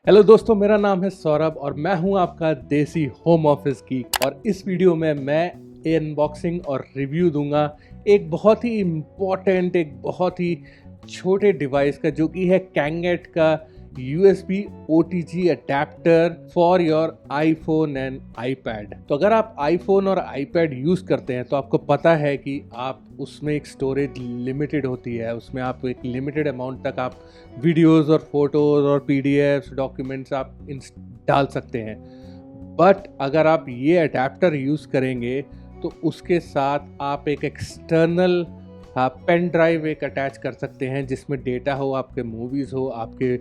Hello दोस्तों, मेरा नाम है सौरभ और मैं हूं आपका देसी होम ऑफिस की। और इस वीडियो में मैं अनबॉक्सिंग और रिव्यू दूंगा एक बहुत ही इम्पोर्टेंट, एक बहुत ही छोटे डिवाइस का, जो कि है कैंगेट का USB OTG adapter for your iPhone and iPad. तो अगर आप आईफोन और आईपैड यूज़ करते हैं तो आपको पता है कि आप उसमें एक स्टोरेज लिमिटेड होती है, उसमें आप एक लिमिटेड अमाउंट तक आप वीडियोस और फोटोज़ और PDFs डॉक्यूमेंट्स आप डाल सकते हैं। बट अगर आप ये अडेप्टर यूज़ करेंगे तो उसके साथ आप एक एक्सटर्नल पेन ड्राइव एक अटैच कर सकते हैं, जिसमें डेटा हो, आपके मूवीज़ हो, आपके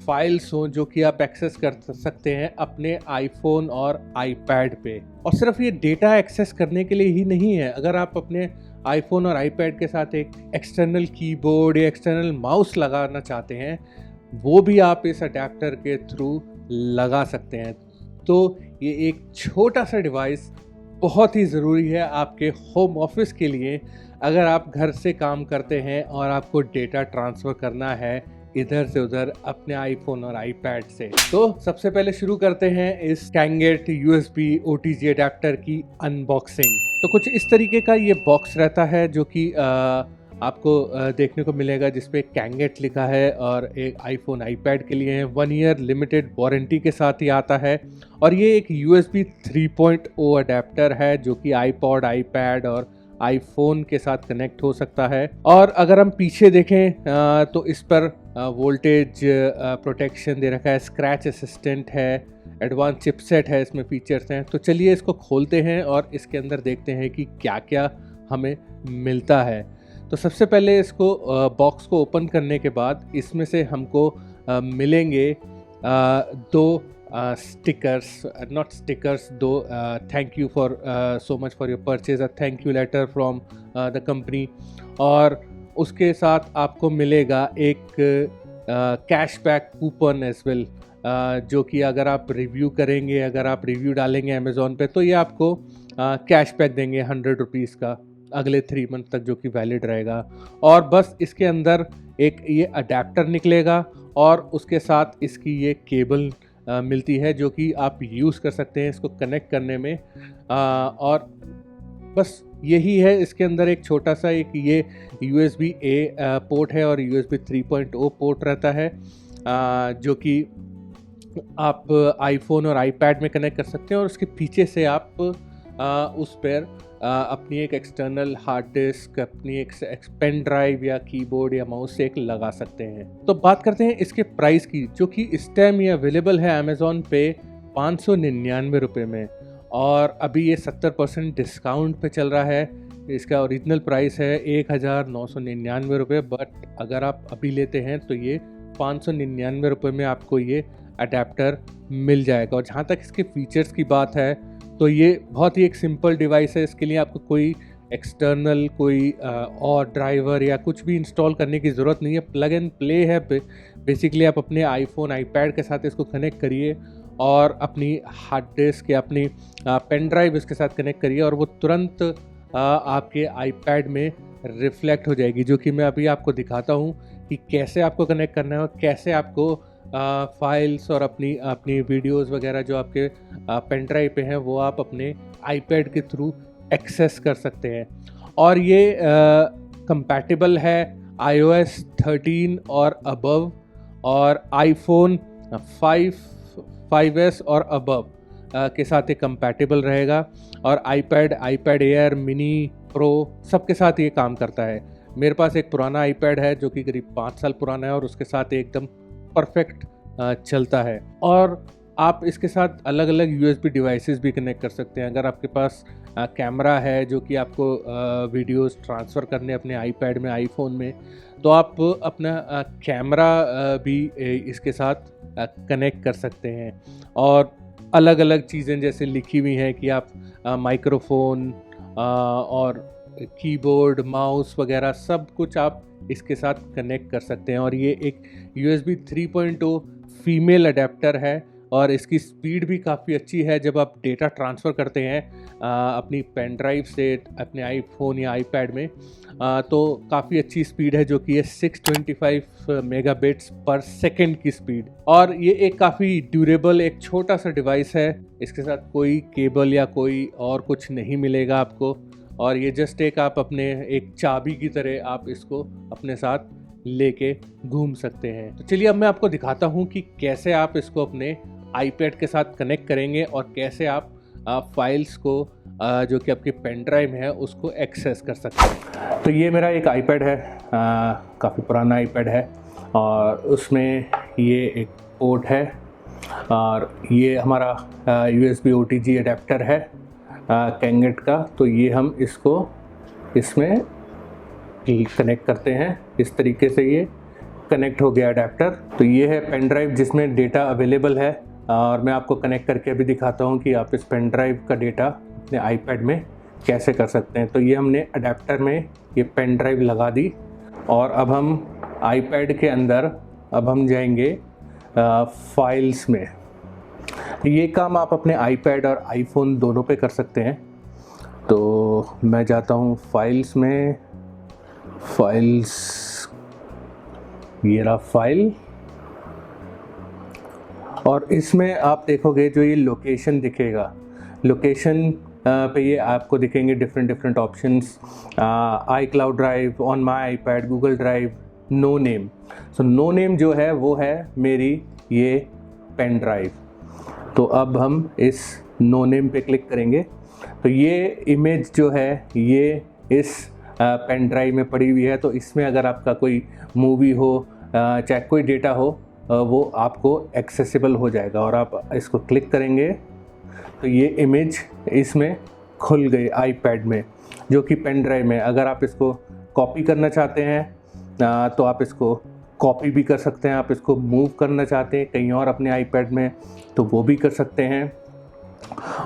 फाइल्स हो, जो कि आप एक्सेस कर सकते हैं अपने आईफोन और आईपैड पे। और सिर्फ ये डेटा एक्सेस करने के लिए ही नहीं है, अगर आप अपने आईफोन और आईपैड के साथ एक एक्सटर्नल कीबोर्ड या एक्सटर्नल माउस लगाना चाहते हैं, वो भी आप इस अडेप्टर के थ्रू लगा सकते हैं। तो ये एक छोटा सा डिवाइस बहुत ही ज़रूरी है आपके होम ऑफिस के लिए, अगर आप घर से काम करते हैं और आपको डेटा ट्रांसफ़र करना है इधर से उधर अपने आईफोन और आईपैड से। तो सबसे पहले शुरू करते हैं इस कैंगेट USB OTG अडेप्टर की अनबॉक्सिंग। तो कुछ इस तरीके का ये बॉक्स रहता है, जो कि आपको देखने को मिलेगा, जिसपे कैंगेट लिखा है और एक आईफोन आईपैड के लिए है। 1 ईयर लिमिटेड वारंटी के साथ ही आता है। और ये एक USB 3.0 अडेप्टर है, जो कि आईपॉड, आईपैड और आईफोन के साथ कनेक्ट हो सकता है। और अगर हम पीछे देखें तो इस पर वोल्टेज प्रोटेक्शन दे रखा है, स्क्रैच असिस्टेंट है, एडवांस चिपसेट है, इसमें फीचर्स हैं। तो चलिए इसको खोलते हैं और इसके अंदर देखते हैं कि क्या क्या हमें मिलता है। तो सबसे पहले इसको बॉक्स को ओपन करने के बाद इसमें से हमको मिलेंगे दो स्टिकर्स, नॉट स्टिकर्स, दो thank you for so much for your purchase, a thank you later from the company. और उसके साथ आपको मिलेगा एक कैशबैक कूपन एज वेल, जो कि अगर आप रिव्यू करेंगे, अगर आप रिव्यू डालेंगे अमेज़ॉन पे, तो ये आपको कैशबैक देंगे 100 रुपीज़ का अगले 3 मंथ तक, जो कि वैलिड रहेगा। और बस इसके अंदर एक ये अडेप्टर निकलेगा और उसके साथ इसकी ये केबल मिलती है, जो कि आप यूज़ कर सकते हैं इसको कनेक्ट करने में। और बस यही है। इसके अंदर एक छोटा सा एक ये USB A पोर्ट है और USB 3.0 पोर्ट रहता है, जो कि आप आईफोन और आईपैड में कनेक्ट कर सकते हैं। और उसके पीछे से आप उस पर अपनी एक एक्सटर्नल हार्ड डिस्क, अपनी एक पेन ड्राइव या कीबोर्ड या माउस से एक लगा सकते हैं। तो बात करते हैं इसके प्राइस की, जो कि इस टाइम ये अवेलेबल है अमेज़ॉन पे 599 रुपये में। और अभी ये 70% डिस्काउंट पे चल रहा है। इसका ओरिजिनल प्राइस है 1999 रुपये, बट अगर आप अभी लेते हैं तो ये 599 रुपये में आपको ये अडेप्टर मिल जाएगा। और जहाँ तक इसके फीचर्स की बात है, तो ये बहुत ही एक सिंपल डिवाइस है। इसके लिए आपको कोई एक्सटर्नल कोई और ड्राइवर या कुछ भी इंस्टॉल करने की ज़रूरत नहीं है। प्लग एंड प्ले है। बेसिकली आप अपने आईफोन आईपैड के साथ इसको कनेक्ट करिए और अपनी हार्ड डिस्क या अपनी पेन ड्राइव इसके साथ कनेक्ट करिए, और वो तुरंत आपके आईपैड में रिफ्लेक्ट हो जाएगी, जो कि मैं अभी आपको दिखाता हूँ कि कैसे आपको कनेक्ट करना है और कैसे आपको फाइल्स और अपनी वीडियोस वगैरह जो आपके पेन ड्राइव पे हैं, वो आप अपने आईपैड के थ्रू एक्सेस कर सकते हैं। और ये कंपैटिबल है iOS 13 और अबव, और आईफोन 5S और अबव के साथ ये कंपैटिबल रहेगा। और आईपैड एयर, मिनी, प्रो सबके साथ ये काम करता है। मेरे पास एक पुराना आईपैड है, जो कि करीब 5 साल पुराना है, और उसके साथ एकदम परफेक्ट चलता है। और आप इसके साथ अलग अलग USB डिवाइसेस भी कनेक्ट कर सकते हैं। अगर आपके पास कैमरा है, जो कि आपको वीडियोस ट्रांसफ़र करने अपने आईपैड में, आईफोन में, तो आप अपना कैमरा भी इसके साथ कनेक्ट कर सकते हैं। और अलग अलग चीज़ें जैसे लिखी हुई हैं कि आप माइक्रोफोन और कीबोर्ड, माउस वगैरह सब कुछ आप इसके साथ कनेक्ट कर सकते हैं। और ये एक USB 3.0 फीमेल अडेप्टर है, और इसकी स्पीड भी काफ़ी अच्छी है। जब आप डेटा ट्रांसफ़र करते हैं अपनी पेन ड्राइव से अपने आईफोन या आईपैड में तो काफ़ी अच्छी स्पीड है, जो कि है 625 मेगाबिट्स पर सेकेंड की स्पीड। और ये एक काफ़ी ड्यूरेबल एक छोटा सा डिवाइस है। इसके साथ कोई केबल या कोई और कुछ नहीं मिलेगा आपको, और ये जस्ट एक आप अपने एक चाबी की तरह आप इसको अपने साथ लेके घूम सकते हैं। तो चलिए अब मैं आपको दिखाता हूँ कि कैसे आप इसको अपने आईपैड के साथ कनेक्ट करेंगे और कैसे आप फाइल्स को जो कि आपकी पेन ड्राइव है उसको एक्सेस कर सकते हैं। तो ये मेरा एक आईपैड है, काफ़ी पुराना आईपैड है, और उसमें ये एक पोर्ट है और ये हमारा USB OTG अडेप्टर है कैंगेट का। तो ये हम इसको इसमें कनेक्ट करते हैं। इस तरीके से ये कनेक्ट हो गया अडेप्टर। तो ये है पेन ड्राइव जिसमें डेटा अवेलेबल है, और मैं आपको कनेक्ट करके अभी दिखाता हूँ कि आप इस पेन ड्राइव का डेटा अपने आईपैड में कैसे कर सकते हैं। तो ये हमने अडेप्टर में ये पेन ड्राइव लगा दी, और अब हम आईपैड के अंदर अब हम जाएंगे फाइल्स में। ये काम आप अपने आईपैड और आईफोन दोनों पे कर सकते हैं। तो मैं जाता हूँ फाइल्स में, फाइल्स, ये रहा फाइल, और इसमें आप देखोगे जो ये लोकेशन दिखेगा, लोकेशन पे ये आपको दिखेंगे different options, iCloud drive, on my iPad, Google drive, no name. So no name जो है वो है मेरी ये पेन ड्राइव। तो अब हम इस नो नेम पे क्लिक करेंगे तो ये इमेज जो है ये इस पेन ड्राइव में पड़ी हुई है। तो इसमें अगर आपका कोई मूवी हो चाहे कोई डेटा हो वो आपको एक्सेसिबल हो जाएगा, और आप इसको क्लिक करेंगे तो ये इमेज इसमें खुल गई आईपैड में, जो कि पेन ड्राइव में। अगर आप इसको कॉपी करना चाहते हैं तो आप इसको कॉपी भी कर सकते हैं। आप इसको मूव करना चाहते हैं कहीं और अपने आईपैड में तो वो भी कर सकते हैं।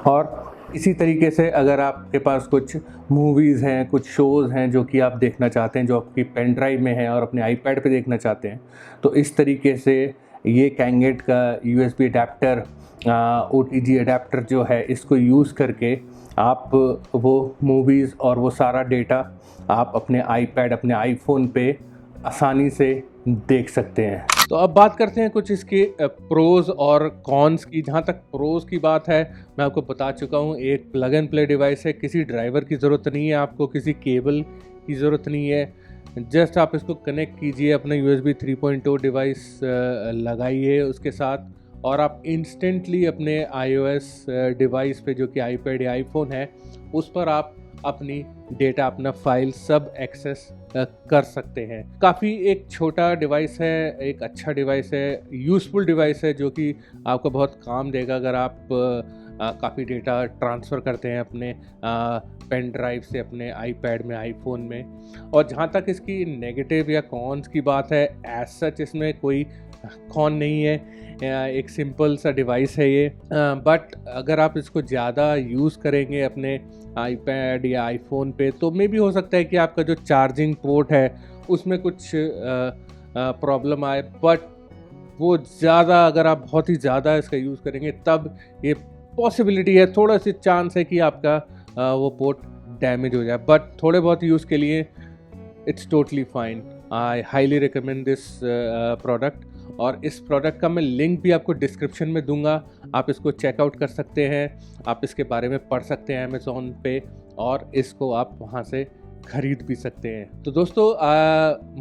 और इसी तरीके से अगर आपके पास कुछ मूवीज़ हैं, कुछ शोज़ हैं जो कि आप देखना चाहते हैं, जो आपकी पेन ड्राइव में है और अपने आईपैड पे देखना चाहते हैं, तो इस तरीके से ये कैंगेट का USB अडेप्टर, OTG अडेप्टर जो है, इसको यूज़ करके आप वो मूवीज़ और वो सारा डेटा आप अपने आईपैड, अपने आईफोन पे आसानी से देख सकते हैं। तो अब बात करते हैं कुछ इसके प्रोज़ और कॉन्स की। जहाँ तक प्रोज़ की बात है, मैं आपको बता चुका हूँ, एक प्लग एंड प्ले डिवाइस है, किसी ड्राइवर की ज़रूरत नहीं है, आपको किसी केबल की ज़रूरत नहीं है। जस्ट आप इसको कनेक्ट कीजिए अपना USB 3.0 डिवाइस लगाइए उसके साथ, और आप इंस्टेंटली अपने iOS डिवाइस पे, जो कि आईपैड या आईफोन है, उस पर आप अपनी डेटा, अपना फाइल सब एक्सेस कर सकते हैं। काफ़ी एक छोटा डिवाइस है, एक अच्छा डिवाइस है, यूज़फुल डिवाइस है, जो कि आपको बहुत काम देगा अगर आप काफ़ी डेटा ट्रांसफ़र करते हैं अपने पेन ड्राइव से अपने आईपैड में, आईफोन में। और जहाँ तक इसकी नेगेटिव या कॉन्स की बात है, एज सच इसमें कोई कॉन नहीं है, एक सिंपल सा डिवाइस है ये। बट अगर आप इसको ज़्यादा यूज़ करेंगे अपने आईपैड या आईफोन पे, तो मे भी हो सकता है कि आपका जो चार्जिंग पोर्ट है उसमें कुछ प्रॉब्लम आए। बट वो ज़्यादा, अगर आप बहुत ही ज़्यादा इसका यूज़ करेंगे तब ये पॉसिबिलिटी है, थोड़ा सी चांस है कि आपका वो पोर्ट डैमेज हो जाए। बट थोड़े बहुत यूज़ के लिए it's totally fine. I highly recommend this product, और इस प्रोडक्ट का मैं लिंक भी आपको डिस्क्रिप्शन में दूंगा। आप इसको चेकआउट कर सकते हैं, आप इसके बारे में पढ़ सकते हैं अमेज़ॉन पे, और इसको आप वहाँ से खरीद भी सकते हैं। तो दोस्तों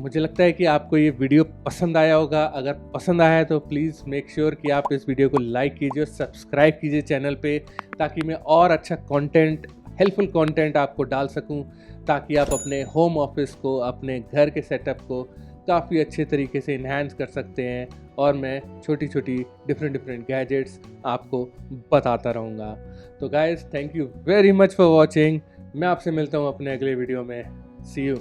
मुझे लगता है कि आपको ये वीडियो पसंद आया होगा। अगर पसंद आया है तो प्लीज़ मेक श्योर कि आप इस वीडियो को लाइक कीजिए और सब्सक्राइब कीजिए चैनल पे, ताकि मैं और अच्छा कंटेंट, हेल्पफुल कंटेंट आपको डाल सकूं, ताकि आप अपने होम ऑफिस को, अपने घर के सेटअप को काफ़ी अच्छे तरीके से इन्हांस कर सकते हैं, और मैं छोटी छोटी डिफरेंट गैजेट्स आपको बताता रहूँगा। तो guys, thank you very much for watching. मैं आपसे मिलता हूँ अपने अगले वीडियो में। सी यू।